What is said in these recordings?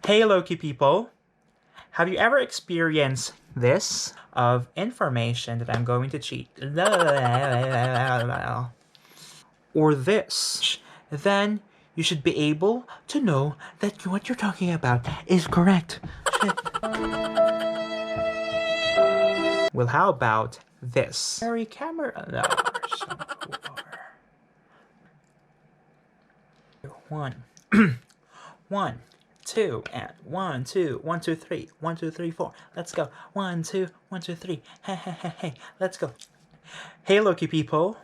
Hey Loki people! Have you ever experienced this of information that I'm going to cheat? Or this? Then you should be able to know that what you're talking about is correct. Well, how about this? Very camera. No, so one. One, two, and 1, 2, 1, 2, 3, 1, 2, 3, 4. Let's go. 1, 2, 1, 2, 3. Hey, hey, hey, hey. Let's go. Hey, Loki people.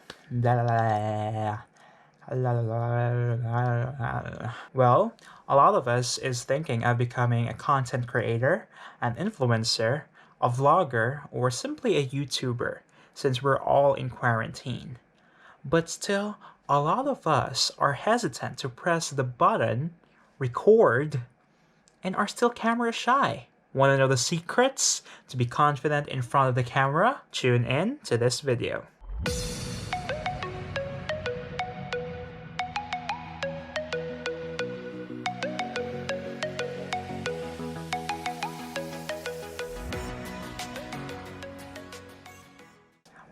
Well, a lot of us is thinking of becoming a content creator, an influencer, a vlogger, or simply a YouTuber, since we're all in quarantine. But still, a lot of us are hesitant to press the button, record, and are still camera shy. Want to know the secrets to be confident in front of the camera? Tune in to this video.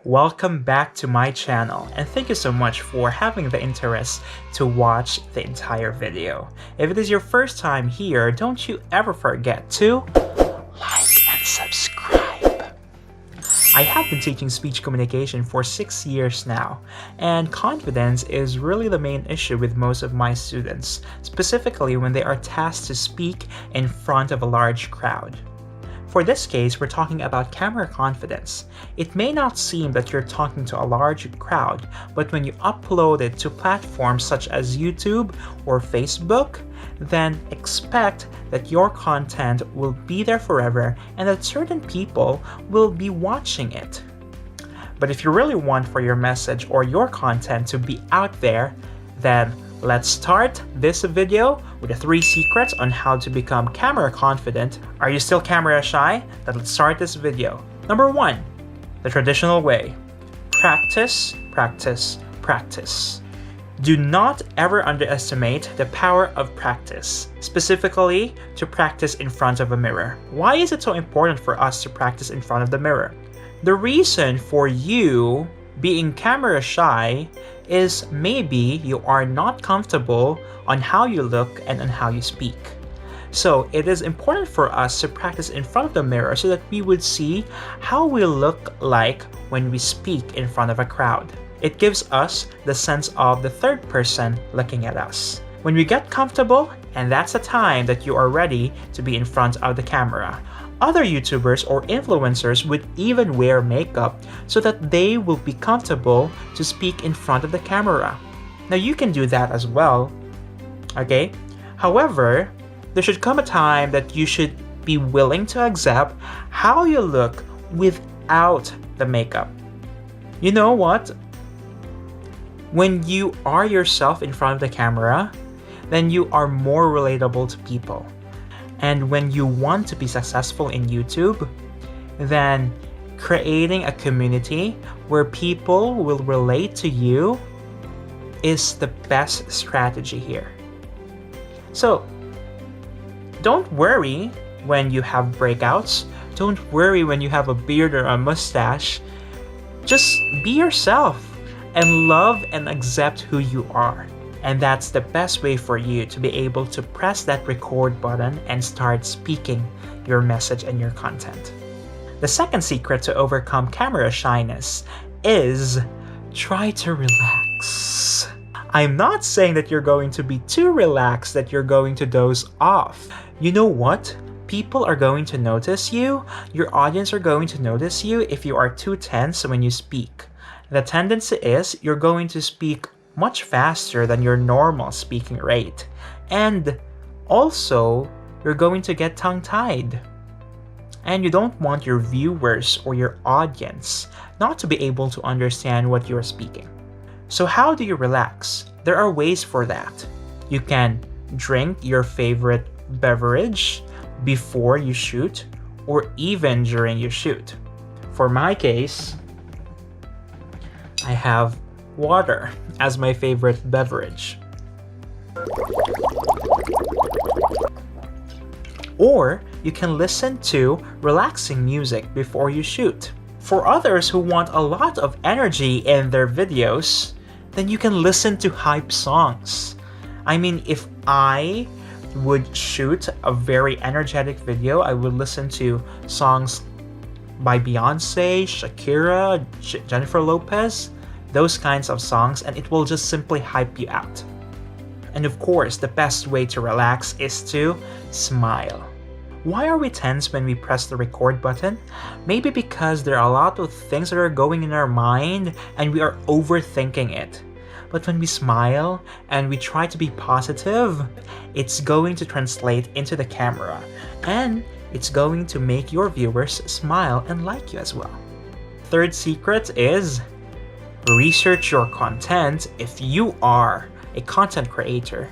Welcome back to my channel, and thank you so much for having the interest to watch the entire video. If it is your first time here, don't you ever forget to like and subscribe. I have been teaching speech communication for 6 years now, and confidence is really the main issue with most of my students, specifically when they are tasked to speak in front of a large crowd. For this case, we're talking about camera confidence. It may not seem that you're talking to a large crowd, but when you upload it to platforms such as YouTube or Facebook, then expect that your content will be there forever and that certain people will be watching it. But if you really want for your message or your content to be out there, then let's start this video with the 3 secrets on how to become camera confident. Are you still camera shy? Then let's start this video. Number 1, the traditional way. Practice, practice, practice. Do not ever underestimate the power of practice, specifically to practice in front of a mirror. Why is it so important for us to practice in front of the mirror? The reason for you being camera shy is maybe you are not comfortable on how you look and on how you speak. So it is important for us to practice in front of the mirror so that we would see how we look like when we speak in front of a crowd. It gives us the sense of the third person looking at us. When we get comfortable, and that's the time that you are ready to be in front of the camera. Other YouTubers or influencers would even wear makeup so that they will be comfortable to speak in front of the camera. Now you can do that as well, okay? However, there should come a time that you should be willing to accept how you look without the makeup. You know what? When you are yourself in front of the camera, then you are more relatable to people. And when you want to be successful in YouTube, then creating a community where people will relate to you is the best strategy here. So, don't worry when you have breakouts. Don't worry when you have a beard or a mustache. Just be yourself and love and accept who you are. And that's the best way for you to be able to press that record button and start speaking your message and your content. The second secret to overcome camera shyness is try to relax. I'm not saying that you're going to be too relaxed that you're going to doze off. You know what? People are going to notice you. Your audience are going to notice you if you are too tense when you speak. The tendency is you're going to speak much faster than your normal speaking rate. And also, you're going to get tongue-tied. And you don't want your viewers or your audience not to be able to understand what you're speaking. So how do you relax? There are ways for that. You can drink your favorite beverage before you shoot or even during your shoot. For my case, I have water as my favorite beverage. Or you can listen to relaxing music before you shoot. For others who want a lot of energy in their videos, then you can listen to hype songs. I mean, if I would shoot a very energetic video, I would listen to songs by Beyonce, Shakira, Jennifer Lopez, those kinds of songs, and it will just simply hype you out. And of course, the best way to relax is to smile. Why are we tense when we press the record button? Maybe because there are a lot of things that are going in our mind and we are overthinking it. But when we smile and we try to be positive, it's going to translate into the camera, and it's going to make your viewers smile and like you as well. Third secret is research your content if you are a content creator,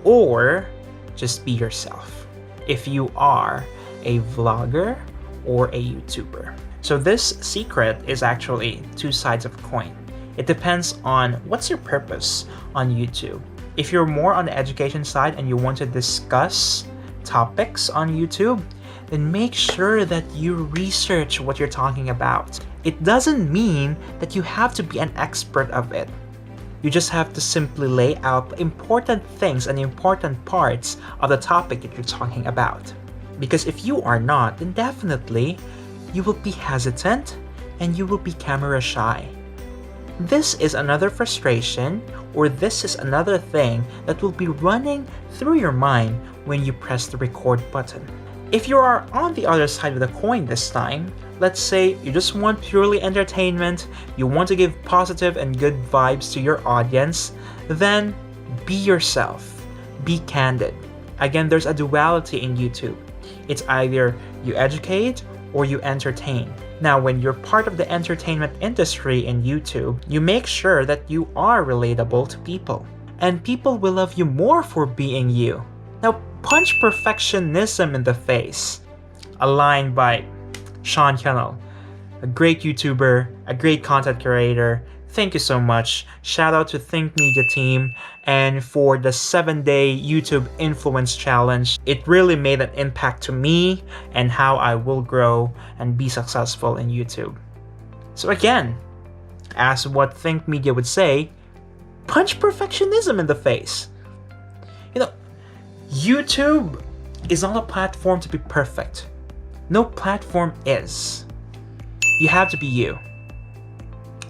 or just be yourself if you are a vlogger or a YouTuber. So this secret is actually two sides of a coin. It depends on what's your purpose on YouTube. If you're more on the education side and you want to discuss topics on YouTube, then make sure that you research what you're talking about. It doesn't mean that you have to be an expert of it. You just have to simply lay out important things and important parts of the topic that you're talking about. Because if you are not, then definitely you will be hesitant and you will be camera shy. This is another frustration, or this is another thing that will be running through your mind when you press the record button. If you are on the other side of the coin this time, let's say you just want purely entertainment, you want to give positive and good vibes to your audience, then be yourself, be candid. Again, there's a duality in YouTube. It's either you educate or you entertain. Now, when you're part of the entertainment industry in YouTube, you make sure that you are relatable to people, and people will love you more for being you. Now, punch perfectionism in the face. A line by Sean Cannell, a great YouTuber, a great content creator. Thank you so much. Shout out to Think Media team, and for the 7-day YouTube Influence Challenge. It really made an impact to me and how I will grow and be successful in YouTube. So again, as what Think Media would say, punch perfectionism in the face. You know, YouTube is not a platform to be perfect. No platform is. You have to be you.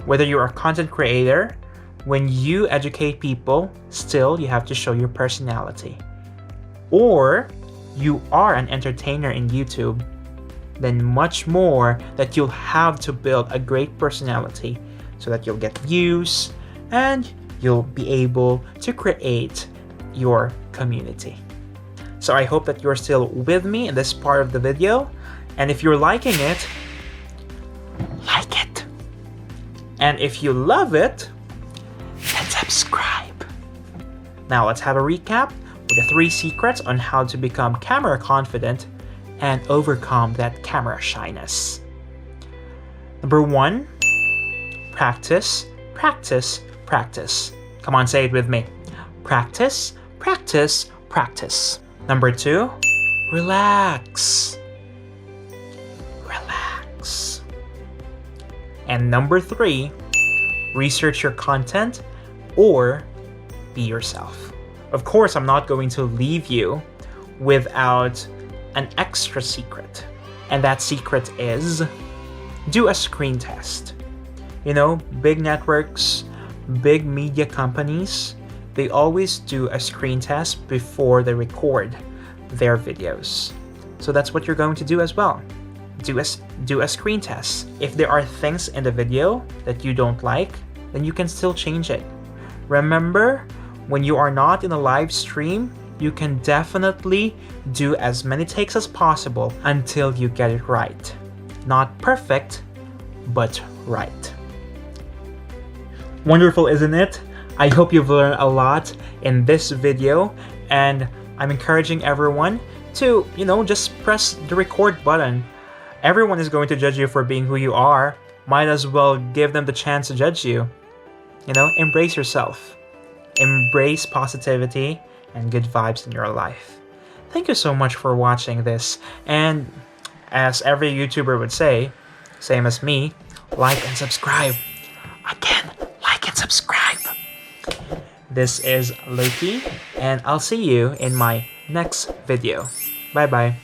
Whether you're a content creator, when you educate people, still you have to show your personality. Or you are an entertainer in YouTube, then much more that you'll have to build a great personality so that you'll get views and you'll be able to create your community. So I hope that you're still with me in this part of the video, and if you're liking it, like it. And if you love it, then subscribe. Now let's have a recap with the 3 secrets on how to become camera confident and overcome that camera shyness. Number 1, practice, practice, practice. Come on, say it with me. Practice, practice, practice. Number 2, relax. Relax. And number 3, research your content or be yourself. Of course, I'm not going to leave you without an extra secret. And that secret is do a screen test. You know, big networks, big media companies, they always do a screen test before they record their videos. So that's what you're going to do as well. Do a screen test. If there are things in the video that you don't like, then you can still change it. Remember, when you are not in a live stream, you can definitely do as many takes as possible until you get it right. Not perfect, but right. Wonderful, isn't it? I hope you've learned a lot in this video, and I'm encouraging everyone to, just press the record button. Everyone is going to judge you for being who you are. Might as well give them the chance to judge you. Embrace yourself. Embrace positivity and good vibes in your life. Thank you so much for watching this, and as every YouTuber would say, same as me, like and subscribe. Again, like and subscribe. This is Loki, and I'll see you in my next video. Bye bye.